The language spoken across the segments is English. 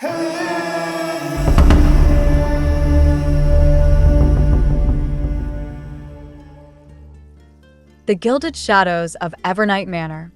The Gilded Shadows of Evernight Manor.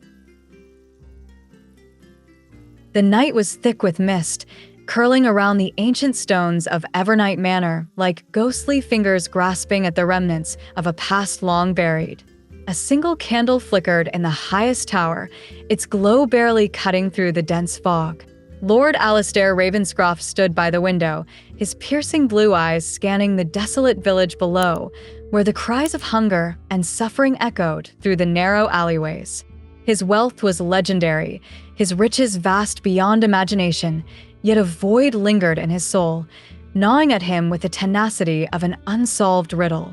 The night was thick with mist, curling around the ancient stones of Evernight Manor like ghostly fingers grasping at the remnants of a past long buried. A single candle flickered in the highest tower, its glow barely cutting through the dense fog. Lord Alistair Ravenscroft stood by the window, his piercing blue eyes scanning the desolate village below, where the cries of hunger and suffering echoed through the narrow alleyways. His wealth was legendary, his riches vast beyond imagination, yet a void lingered in his soul, gnawing at him with the tenacity of an unsolved riddle.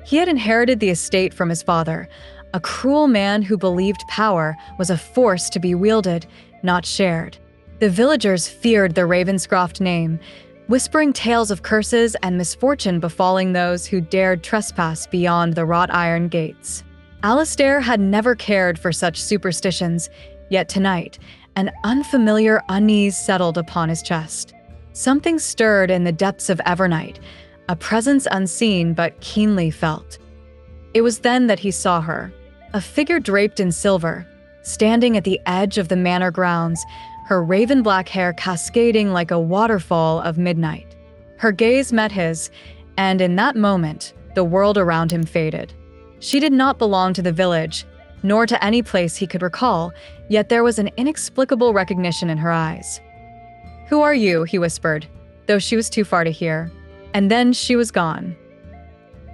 He had inherited the estate from his father, a cruel man who believed power was a force to be wielded, not shared. The villagers feared the Ravenscroft name, whispering tales of curses and misfortune befalling those who dared trespass beyond the wrought iron gates. Alistair had never cared for such superstitions, yet tonight, an unfamiliar unease settled upon his chest. Something stirred in the depths of Evernight, a presence unseen but keenly felt. It was then that he saw her, a figure draped in silver, standing at the edge of the manor grounds, her raven-black hair cascading like a waterfall of midnight. Her gaze met his, and in that moment, the world around him faded. She did not belong to the village, nor to any place he could recall, yet there was an inexplicable recognition in her eyes. "Who are you?" he whispered, though she was too far to hear. And then she was gone.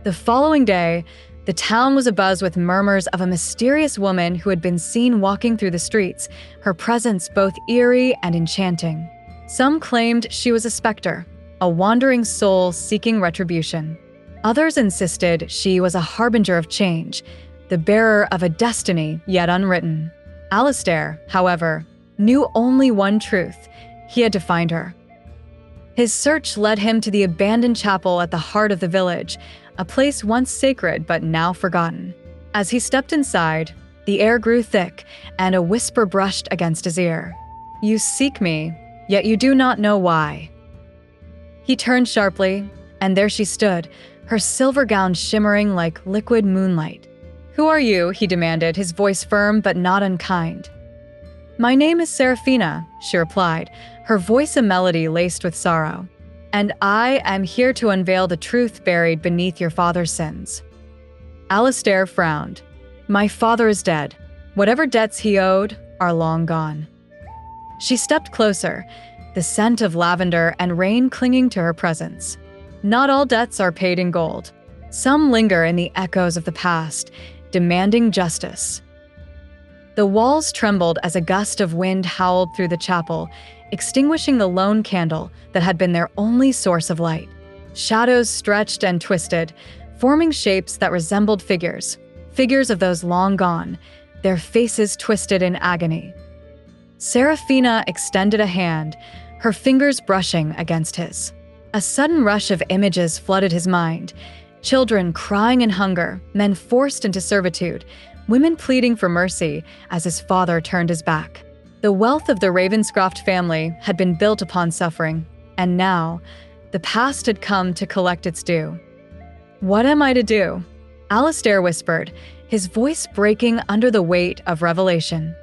The following day, the town was abuzz with murmurs of a mysterious woman who had been seen walking through the streets, her presence both eerie and enchanting. Some claimed she was a specter, a wandering soul seeking retribution. Others insisted she was a harbinger of change, the bearer of a destiny yet unwritten. Alistair, however, knew only one truth: he had to find her. His search led him to the abandoned chapel at the heart of the village, a place once sacred but now forgotten. As he stepped inside, the air grew thick, and a whisper brushed against his ear. "You seek me, yet you do not know why." He turned sharply, and there she stood, her silver gown shimmering like liquid moonlight. "Who are you?" he demanded, his voice firm but not unkind. "My name is Seraphina," she replied, her voice a melody laced with sorrow. "And I am here to unveil the truth buried beneath your father's sins." Alistair frowned. "My father is dead. Whatever debts he owed are long gone." She stepped closer, the scent of lavender and rain clinging to her presence. Not all debts are paid in gold. Some linger in the echoes of the past, demanding justice. The walls trembled as a gust of wind howled through the chapel, extinguishing the lone candle that had been their only source of light. Shadows stretched and twisted, forming shapes that resembled figures of those long gone, their faces twisted in agony. Seraphina extended a hand, her fingers brushing against his. A sudden rush of images flooded his mind: children crying in hunger, men forced into servitude, women pleading for mercy as his father turned his back. The wealth of the Ravenscroft family had been built upon suffering, and now, the past had come to collect its due. "What am I to do?" Alistair whispered, his voice breaking under the weight of revelation.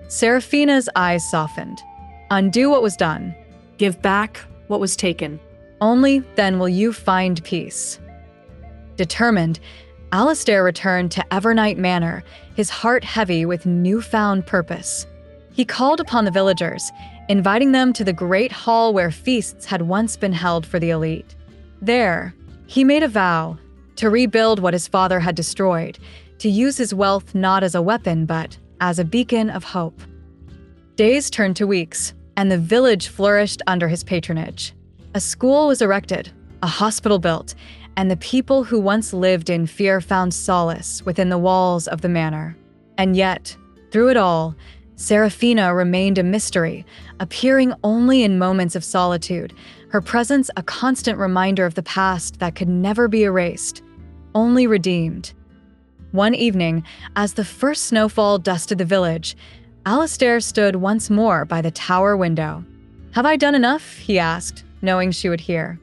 Seraphina's eyes softened. "Undo what was done. Give back what was taken. Only then will you find peace." Determined, Alistair returned to Evernight Manor, his heart heavy with newfound purpose. He called upon the villagers, inviting them to the great hall where feasts had once been held for the elite. There, he made a vow to rebuild what his father had destroyed, to use his wealth not as a weapon but as a beacon of hope. Days turned to weeks, and the village flourished under his patronage. A school was erected, a hospital built, and the people who once lived in fear found solace within the walls of the manor. And yet, through it all, Seraphina remained a mystery, appearing only in moments of solitude, her presence a constant reminder of the past that could never be erased, only redeemed. One evening, as the first snowfall dusted the village, Alistair stood once more by the tower window. "Have I done enough?" he asked, knowing she would hear.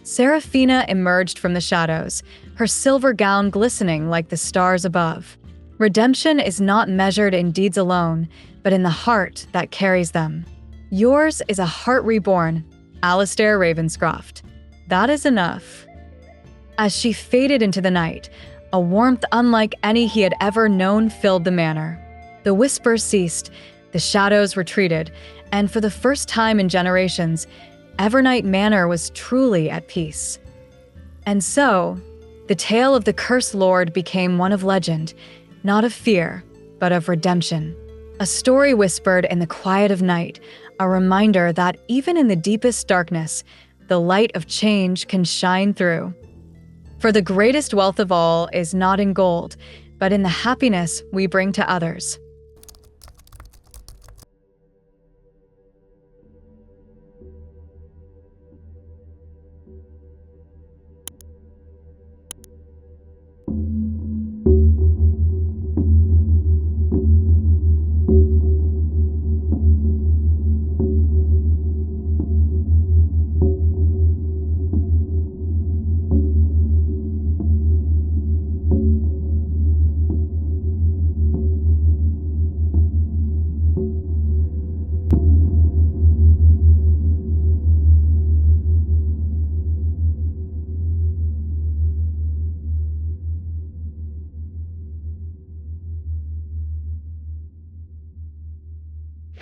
Seraphina emerged from the shadows, her silver gown glistening like the stars above. Redemption is not measured in deeds alone, but in the heart that carries them. Yours is a heart reborn, Alistair Ravenscroft. That is enough. As she faded into the night, a warmth unlike any he had ever known filled the manor. The whispers ceased, the shadows retreated, and for the first time in generations, Evernight Manor was truly at peace. And so, the tale of the Cursed Lord became one of legend, not of fear, but of redemption. A story whispered in the quiet of night, a reminder that even in the deepest darkness, the light of change can shine through. For the greatest wealth of all is not in gold, but in the happiness we bring to others.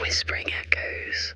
Whispering echoes.